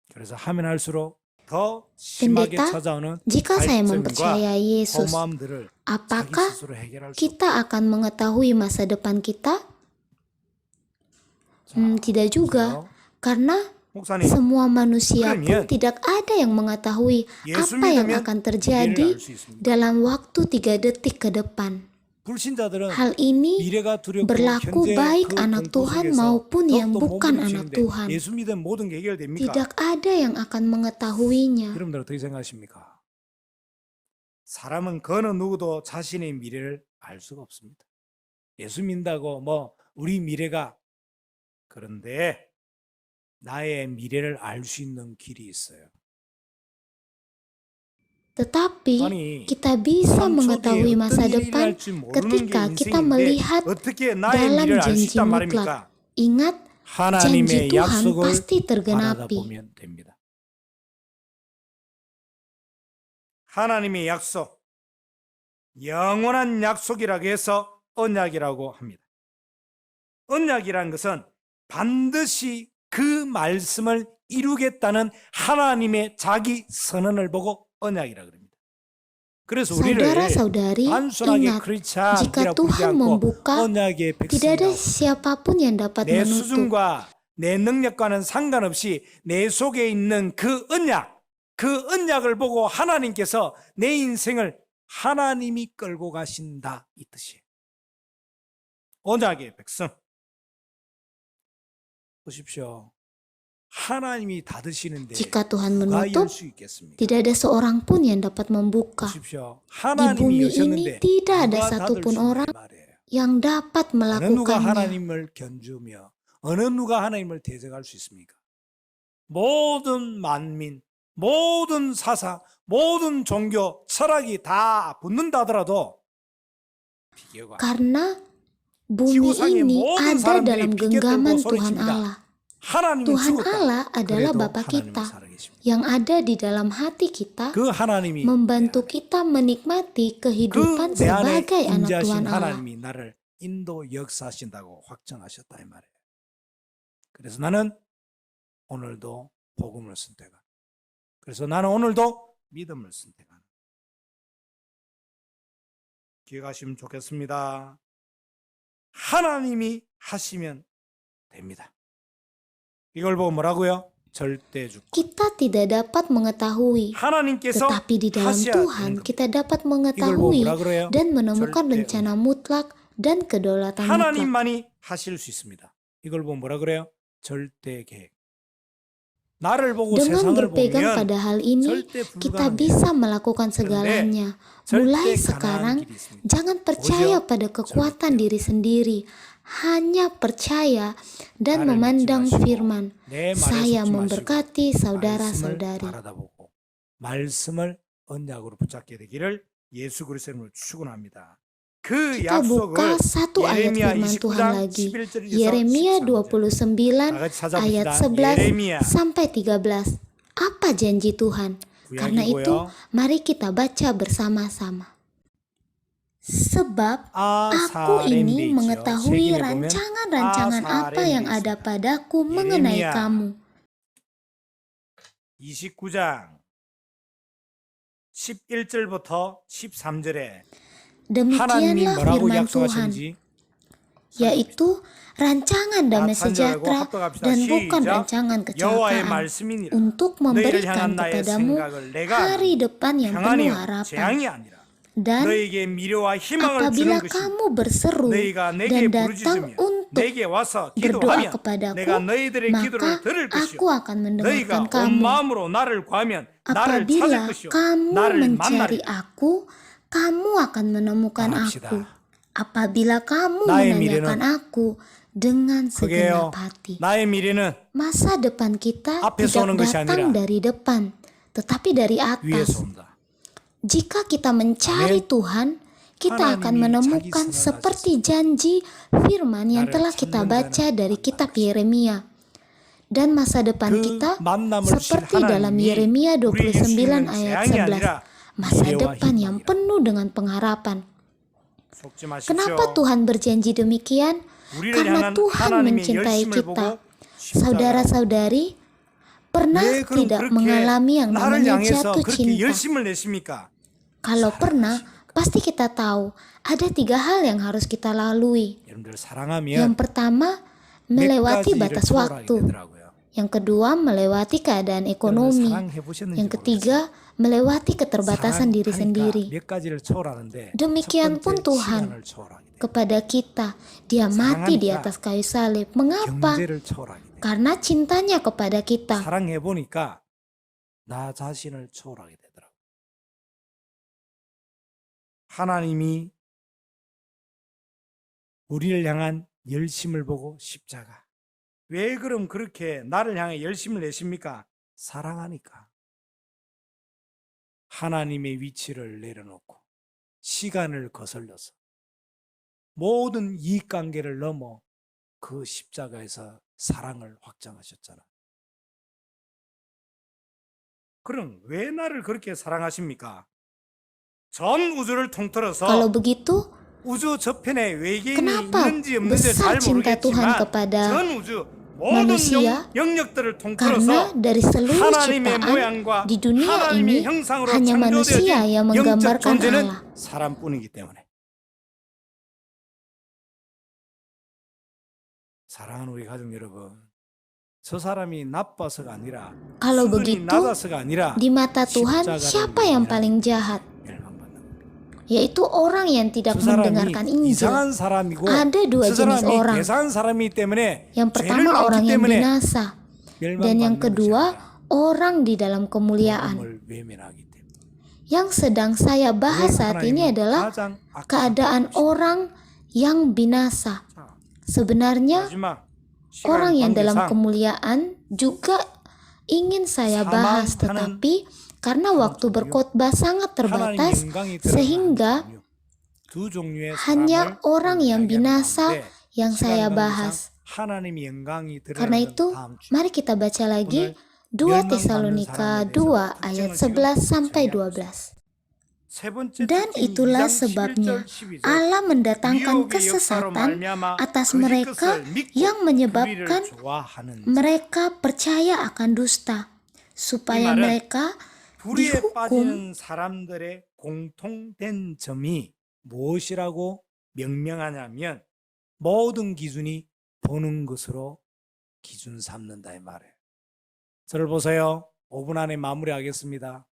그래서 하면 할수록 더 심하게 찾아오는 jika saya mempercayai Yesus, apakah kita akan mengetahui masa depan kita? Tidak juga, karena semua manusia pun tidak ada yang mengetahui apa yang akan terjadi dalam waktu 3 detik ke depan. Hal ini berlaku baik anak Tuhan maupun yang bukan anak Tuhan. Tidak ada yang akan mengetahuinya. 사람은 그 어느 누구도 자신의 미래를 알 수가 없습니다. 예수 믿는다고 우리 미래가, 그런데 나의 미래를 알 수 있는 길이 있어요. Tetapi kita bisa mengetahui masa depan ketika kita melihat dalam janji mutlak. Ingat, janji Tuhan pasti tergenapi. 하나님의 약속, 영원한 약속이라고 해서 언약이라고 합니다. 언약이라는 것은 반드시 그 말씀을 이루겠다는 하나님의 자기 선언을 보고 언약이라 그럽니다. 그래서 우리를 단순하게 jika Tuhan membuka, tidak ada siapapun yang dapat 내 menutup. 수준과 내 능력과는 상관없이 내 속에 있는 그 언약을 보고 하나님께서 내 인생을 하나님이 끌고 가신다, 이 뜻이에요. 언약의 백성 보십시오. 하나님이 닫으시는데 Jika Tuhan 누가 menutup, 열 수 있겠습니까? tidak ada seorang pun yang dapat membuka. 보십시오. Di 하나님이 bumi ini 여셨는데 tidak ada 누가 닫을 satupun 수 있냐 orang 말이에요. yang dapat 어느 누가 melakukannya. 하나님을 견주며 어느 누가 하나님을 대적할 수 있습니까? 모든 만민, 모든 사상, 모든 종교, 철학이 다 붙는다 하더라도 비교가 Karena bumi 지구상의 ini 모든 ada 사람들이 dalam 비교 떨고 genggaman Tuhan 소리칩니다. Allah. 하나님은 Tuhan 죽었다. Allah adalah 그래도 Bapa 하나님은 kita 살아계십니다. yang ada di dalam hati kita, 그 하나님이 membantu kita menikmati kehidupan 그 내 안에 sebagai anak 임재하신 Tuhan Allah. 하나님이 나를 인도 역사하신다고 확정하셨다 이 말이에요. 그래서 나는 오늘도 복음을 선택하는. 그래서 나는 오늘도 믿음을 선택하는. 기억하시면 좋겠습니다. 하나님이 하시면 됩니다. 이걸 보고 뭐라고요? 절대 주권. Kita tidak dapat mengetahui, 하나님께서 tetapi di dalam 하셔야 Tuhan 되는 kita dapat 이걸 보고 mengetahui 뭐라 그래요? dan menemukan 절대 rencana mutlak dan kedaulatan mutlak. 하나님만이 하실 수 있습니다. 이걸 보고 뭐라 그래요? 절대 계획. 나를 보고 Dengan 세상을 berpegang 보면 pada hal ini, 절대 kita 불가능해요. bisa melakukan segalanya. Mulai 절대 sekarang, 가능한 길이 있습니다. jangan percaya 오히려 pada kekuatan 절대요. diri sendiri. Hanya percaya dan 나를 믿지 memandang 마시고 firman. 내 말에 Saya 속지 마시고 memberkati 말씀을 saudara-saudari. 바라다보고 말씀을 언약으로 붙잡게 되기를 예수 그리스도의 이름으로 축원합니다. 그 Kita buka 약속을 satu ayat 예레미야 firman Tuhan 29장 lagi. 11절에서 Yeremia 13절. 29 다 같이 ayat 찾아봅시다. 11 예레미야 sampai 13. Apa janji Tuhan? Karena itu, 구약이고요. mari kita baca bersama-sama. Sebab aku 아사렘 ini 돼 있죠. mengetahui 세김에 보면 rancangan-rancangan apa 아사렘 yang 돼 ada 있습니다. padaku mengenai 예레미야 kamu. 29장 11절부터 13절에 하나님이 Demikianlah 뭐라고 firman Tuhan, 약속하신지 yaitu rancangan damai 찬송하고 sejahtera 합독합시다. dan bukan 시작. rancangan 여호와의 kecelakaan, 말씀이니라. untuk 너희를 memberikan 향한 나의 kepadamu 생각을 내가 hari depan yang penuh 평안이요 harapan. 재앙이 아니라 Dan 너에게 미래와 희망을 주는 apabila 것이 kamu berseru 너희가 dan 내게 datang 부르짖으며 untuk 내게 와서 berdoa 기도하면 kepadaku, 내가 너희들의 기도를 maka 들을 것이요 aku akan mendengarkan 너희가 온 kamu. 마음으로 나를 구하면 나를 찾을 Apabila 것이요 kamu 나를 mencari 만나리라. aku, kamu akan menemukan 말합시다. aku. Apabila kamu 나의 menanyakan 미래는 aku dengan 그게요 segenap hati. 나의 미래는 Masa depan kita 앞에서 오는 tidak 것이 datang 아니라 dari depan, tetapi dari 위에서 atas. 온다. Jika kita mencari 아멘. Tuhan, kita akan 하나님이 menemukan 자기 seperti janji firman yang 나를 telah kita 찾는 baca 자는 dari 만나는 kitab Yeremia. Dan masa depan 그 kita 만남을 주실 seperti dalam 하나님이 Yeremia 우리에게 29 주시는 ayat 재앙이 11. 아니라 Masa 미래와 depan yang 희망이라. penuh dengan pengharapan. 속지 마십시오. Kenapa Tuhan berjanji demikian? 우리를 Karena 향한 Tuhan 하나님의 mencintai 열심을 kita. 보고 십자가 Saudara-saudari, pernah 왜 그럼 tidak 그렇게 mengalami yang 나를 namanya 향해서 jatuh 그렇게 cinta? 열심을 내십니까? Kalau pernah, pasti kita tahu ada 3 hal yang harus kita lalui. 여러분들 Yang 사랑하면 pertama, 몇 melewati 가지를 batas 초월하게 waktu. 되더라고요. Yang kedua, melewati keadaan 여러분들 ekonomi. 사랑해 보셨는지 Yang ketiga, melewati keterbatasan diri sendiri. 몇 가지를 초월하는데 Demikian 첫 pun 번째 Tuhan 시간을 초월하게 돼요. kepada kita. Dia mati di Saranganika. atas kayu salib. Mengapa? 경제를 초월하게 돼요. Karena cintanya kepada kita. 사랑해 보니까 나 자신을 초월하게 되더라고요. 하나님이 우리를 향한 열심을 보고 십자가. 왜 그럼 그렇게 나를 향해 열심을 내십니까? 사랑하니까. 하나님의 위치를 내려놓고 시간을 거슬러서 모든 이익관계를 넘어 그 십자가에서 사랑을 확장하셨잖아. 그럼 왜 나를 그렇게 사랑하십니까? 전 우주를 통틀어서 Kalau begitu, 우주 저편에 외계인이 Kenapa 있는지 없는지 잘 besar cinta Tuhan 모르겠지만 kepada 전 우주 모든 manusia? 영역들을 Karena 통틀어서 dari seluruh 하나님의 ciptaan 모양과 di dunia 하나님의 ini 형상으로 hanya manusia 창조되어진 yang 영적 menggambarkan 존재는 Allah. 사람뿐이기 때문에. 사랑하는 우리 가족 여러분, 저 사람이 나빠서가 아니라 Kalau 수준이 begitu, 낮아서가 아니라 di mata Tuhan, 십자가를 siapa yang 위하여 paling jahat? 멸망받는 겁니다. Yaitu orang yang tidak 저 사람이 mendengarkan Injil. 이상한 사람이고 Ada dua 저 jenis 사람이 orang. 대상한 사람이기 때문에 Yang 죄를 pertama orang 많기 yang 때문에 binasa, dan yang 멸망받는 것이 kedua 아니라 orang di dalam kemuliaan. 복음을 외면하기 때문에. Yang sedang saya bahas saat ini 하나님은 adalah 가장 악한 keadaan 분이십니다. orang yang binasa. 자, Sebenarnya 마지막 orang 시간 yang dalam 관계상 kemuliaan juga ingin saya bahas, tetapi karena waktu berkhotbah sangat terbatas, sehingga 두 종류의 hanya 사람을 orang yang 이야기하는 binasa 가운데 yang saya 시간 bahas. 관계상 하나님의 영광이 Karena 드러나는 itu, 다음 주 mari kita baca lagi 오늘 2 멸망받는 Tesalonika 사람에 2 대해서 ayat 특징을 11 sampai 지금 정리하고 12. 세 번째 Dan 특징이 itulah 2장 sebabnya 11절 12절 Allah mendatangkan 미혹의 역사로 kesesatan 말미암아 atas 거짓 mereka 것을 믿고 yang 불의를 menyebabkan 좋아하는 자. mereka percaya akan dusta, supaya 말은 mereka 불의에 dihukum. 빠지는 사람들의 공통된 점이 무엇이라고 명명하냐면 모든 기준이 보는 것으로 기준 삼는다 이 말이에요. 저를 보세요. 5분 안에 마무리하겠습니다.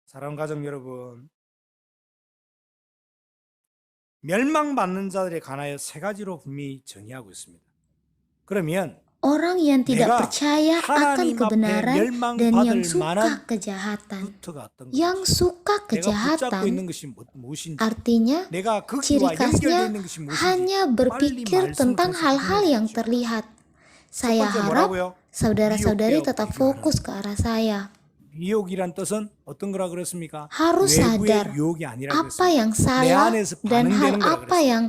사랑하는 가족 여러분, 멸망받는 자들에 관하여 세 가지로 분명히 정의하고 있습니다. 그러면 Orang yang tidak 내가 percaya akan 하나님 앞에 kebenaran dan yang 멸망받을 suka 만한 kejahatan. 루트가 어떤 Yang 것이 suka 내가 붙잡고 kejahatan 있는 것이 무엇인지 artinya 내가 ciri 거기와 연결되어 khasnya 있는 것이 무엇인지 hanya 빨리 berpikir 말씀을 tentang 통해서 hal-hal yang 확인해 주십시오. terlihat. 첫 Saya 번째 harap 뭐라고요? saudara-saudari 미혹되어 tetap 비교하는 fokus ke arah saya. 미혹이란 뜻은 어떤 거라 그랬습니까? Harus 외부의 sadar 유혹이 아니라 apa 그랬습니다. yang 내 salah 안에서 dan hal 반응되는 거라 apa 그랬습니다. yang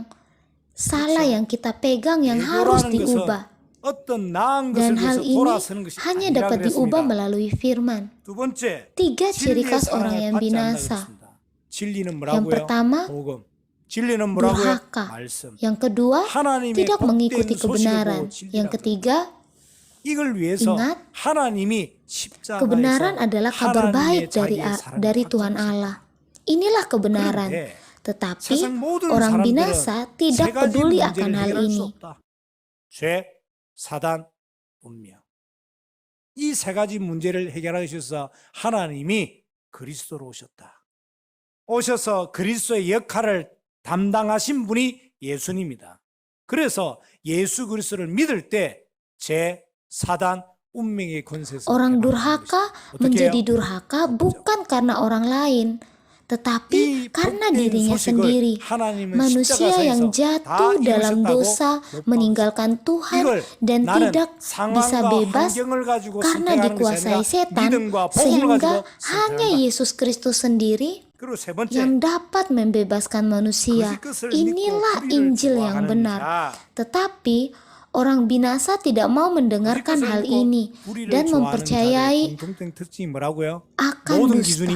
salah 그렇죠. yang kita pegang yang harus 예고라는 것은 diubah. 어떤 나은 것을 Dan 위해서 hal ini 돌아서는 것이 hanya 아니라 dapat diubah 그랬습니다. melalui firman. 두 번째, 3 ciri 진리의 khas orang 사랑을 yang 받지 않는다 binasa. 그랬습니다. 진리는 Yang 뭐라고요? pertama, 복음. 진리는 뭐라고요? durhaka. 말씀. Yang kedua, 하나님의 tidak 복된 mengikuti 소식을 kebenaran. 보고 Yang 진리라고 ketiga, 이걸 위해서 ingat, 하나님이 십자가에서 kebenaran adalah kabar 하나님의 baik 자기의 사랑을 dari Tuhan 확증하셨다. Allah. Inilah kebenaran. 그런데 Tetapi 세상 모든 orang 사람들은 binasa 세 tidak 가지 peduli 문제를 akan hal 해결할 수 ini. 없다. 죄, 사단, 운명. 이 세 가지 문제를 해결하셔서 하나님이 그리스도로 오셨다. 오셔서 그리스도의 역할을 담당하신 분이 예수님이다. 그래서 예수 그리스도를 믿을 때 죄, 사단, 운명의 권세에서 Orang 해방되는 durhaka 것이다. 어떻게 menjadi 해요? durhaka bukan karena orang lain, tetapi 이 karena 복된 dirinya 소식을 sendiri. 하나님은 Manusia yang 십자가에서 다 jatuh dalam 이루셨다고 dosa 못 meninggalkan Tuhan 이걸 dan 나는 tidak bisa 상황과 bebas 환경을 가지고 karena 선택하는 것이 dikuasai 아니라 setan, 믿음과 복음을 sehingga 가지고 hanya 선택한다. Yesus Kristus sendiri 그리고 세 번째, yang dapat membebaskan manusia. 거짓 것을 믿고 Inilah 불의를 Injil yang 좋아하는 benar. 자. Tetapi orang binasa tidak mau mendengarkan 거짓 hal 것을 믿고 ini 불의를 dan 좋아하는 mempercayai 자들의 공통된 특징이 뭐라고요? akan 모든 dusta. 기준이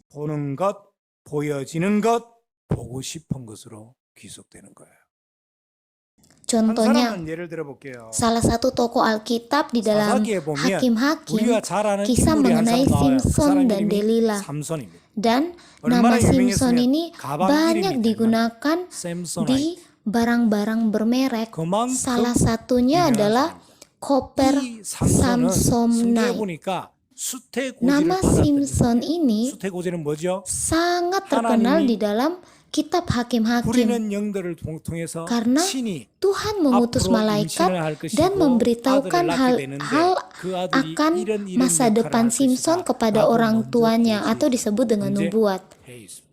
보는 것, 보여지는 것, 보고 싶은 것으로 귀속되는 거예요. 한 Contohnya, 사람은 예를 들어볼게요. salah satu tokoh Alkitab di dalam 사사기에 보면 Hakim-Hakim 우리가 잘 아는 kisah 인물이 한 mengenai 사람 나와요. 그 Simson 사람 dan 이름이 Delila. 삼손입니다. Dan 얼마나 nama Simson 유명했으면 ini 가방 banyak 이름이 digunakan 샘소나이트. di barang-barang bermerek. 그만큼 Salah satunya 유명한 adalah 사람입니다. koper 이 삼손은 성경에 Samsonite. 보니까 수태고지를 Nama 받았더니 Simson ini 수태고지는 뭐죠? sangat terkenal 하나님이 di dalam kitab Hakim-Hakim 부리는 영들을 통해서 karena 친히 Tuhan mengutus 앞으로 malaikat 임신을 할 것이고 dan memberitahukan 아들을 낳게 hal 되는데 그 아들이 akan 이런 masa 역할을 depan 할 Simson 것이다. kepada 라고 orang 먼저 tuanya 고지 atau disebut dengan 언제 nubuat. 해 있습니다.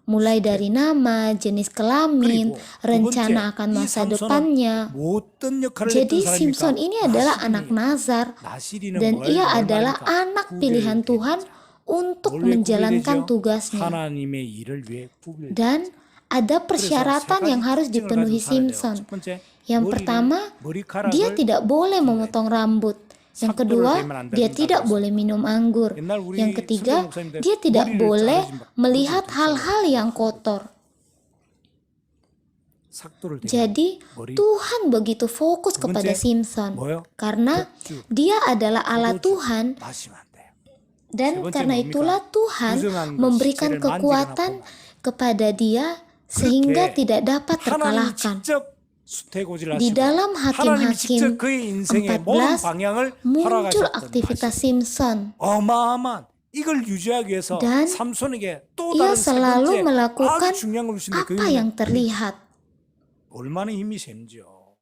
Mulai dari nama, jenis kelamin, 그리고 두 rencana 번째, akan 이 masa 삼손은 depannya. 뭐 어떤 역할을 Jadi 했던 Simson 사람입니까? ini adalah anak Nazar 나시리는 dan 뭘 ia 말합니까? adalah anak 구별된 pilihan Tuhan 자. untuk 원래 menjalankan 구별되죠? tugasnya. 하나님의 일을 위해 구별. Dan ada persyaratan yang harus dipenuhi Simson. 첫 번째, Yang pertama, dia tidak boleh memotong rambut. Yang kedua, dia tidak boleh minum anggur. Yang ketiga, dia tidak boleh melihat hal-hal yang kotor. Jadi, Tuhan begitu fokus kepada Simson karena dia adalah Allah Tuhan, dan karena itulah Tuhan memberikan kekuatan kepada dia sehingga tidak dapat terkalahkan. Di dalam Hakim-Hakim 14 muncul aktivitas Simson 이걸 유지하기 위해서 dan 삼손에게 또 ia 다른 세 selalu 번째 melakukan 아주 중요한 걸 주시는데 apa yang terlihat. 얼마나 힘이 셈죠.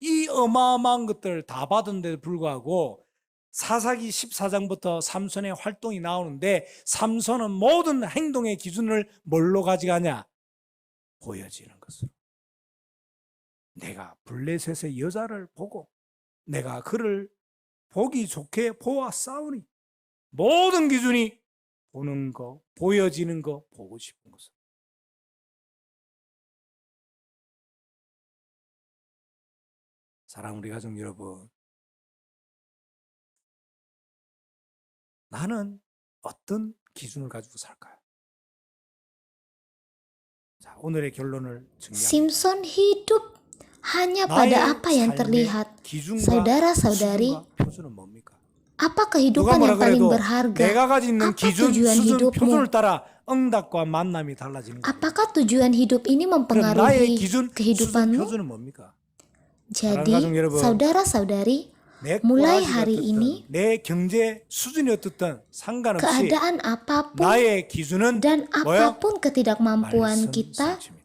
이 어마어마한 것들 다 받은데도 불구하고 사사기 14장부터 삼손의 활동이 나오는데 삼손은 모든 행동의 기준을 뭘로 가져가냐? 보여지는 것으로. 내가 블레셋의 여자를 보고 내가 그를 보기 좋게 보았사오니. 모든 기준이 보는 거, 보여지는 거, 보고 싶은 것은. 사랑하는 우리 가족 여러분, 나는 어떤 기준을 가지고 살까요? 자, 오늘의 결론을 정리합니다. Simpson hidup hanya pada apa yang terlihat. Saudara-saudari, 표준은 뭡니까? apa 누가 kehidupan 뭐라 yang paling 그래도 berharga? 내가 가진 있는 Apa 기준, tujuan 수준, hidupmu? 표준을 따라 응답과 만남이 달라지는 거예요. Apakah tujuan hidup ini 그럼 나의 mempengaruhi 기준, 수준, kehidupanmu? 표준은 뭡니까? Jadi, 가족 여러분, saudara-saudari, 내 mulai 꼬라지가 hari 어떻든, ini, 내 경제 수준이 어떻든 상관없이 keadaan apapun 나의 기준은 dan 뭐야? apapun ketidakmampuan 말씀 kita, 성취입니다.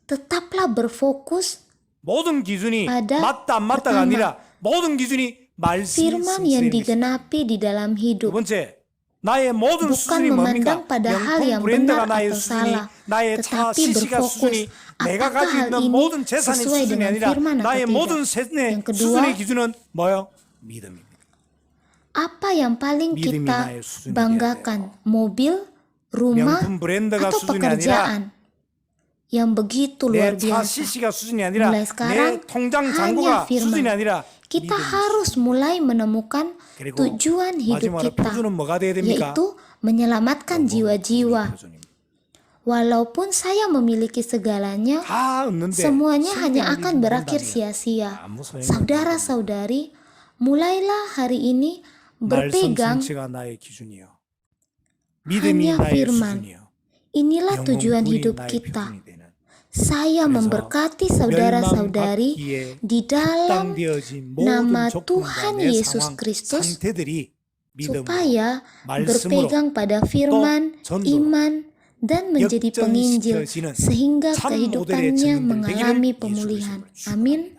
tetaplah berfokus 모든 기준이 pada 맞다 안 맞다가 pertama, 아니라 모든 기준이 말씀 firman yang 성취입니다. digenapi di dalam 두 hidup, 번째, 나의 모든 bukan 수준이 뭡니까? memandang pada hal 명품 yang 브랜드가 benar 나의 atau 수준이, salah, 나의 차 tetapi CC가 berfokus 수준이, 내가 apakah 가지고 hal 있는 ini 모든 재산의 sesuai 수준이 dengan 아니라 firman atau 나의 tidak. 모든 Yang kedua, 수준의 기준은 뭐요? 믿음입니다. apa yang paling 믿음이 kita 나의 수준이 banggakan? Mobil, rumah, 명품 브랜드가 atau 수준이 아니라 pekerjaan yang begitu luar 내 차 biasa? CC가 수준이 아니라 Mulai sekarang, 내 통장 hanya 잔고가 firman. 수준이 아니라 Kita 믿음이 harus mulai menemukan 그리고 tujuan hidup 마지막으로 kita, 표준은 뭐가 돼야 됩니까? yaitu menyelamatkan jiwa-jiwa. 표준입니다. Walaupun saya memiliki segalanya, 다 얻는데 semuanya hanya 성경을 akan berakhir 읽는다면 sia-sia. 아무 소용이 Saudara-saudari, mulailah hari ini 말씀 berpegang, 성취가 나의 기준이요. 믿음이 hanya 나의 firman. 수준이요. Inilah tujuan 영혼뿐이 hidup 나의 kita. 표준이 되는 Saya 그래서 memberkati saudara-saudari 멸망받기에 di dalam 합당되어진 nama 모든 Tuhan 조건과 내 Yesus 상황, Kristus, 상태들이 믿음으로 supaya 말씀으로 berpegang pada firman, 전도로 iman, dan menjadi penginjil 역전시켜지는 sehingga 참 모델의 kehidupannya 증인들 mengalami 되기를 pemulihan. 예수 그리스도로 Amin.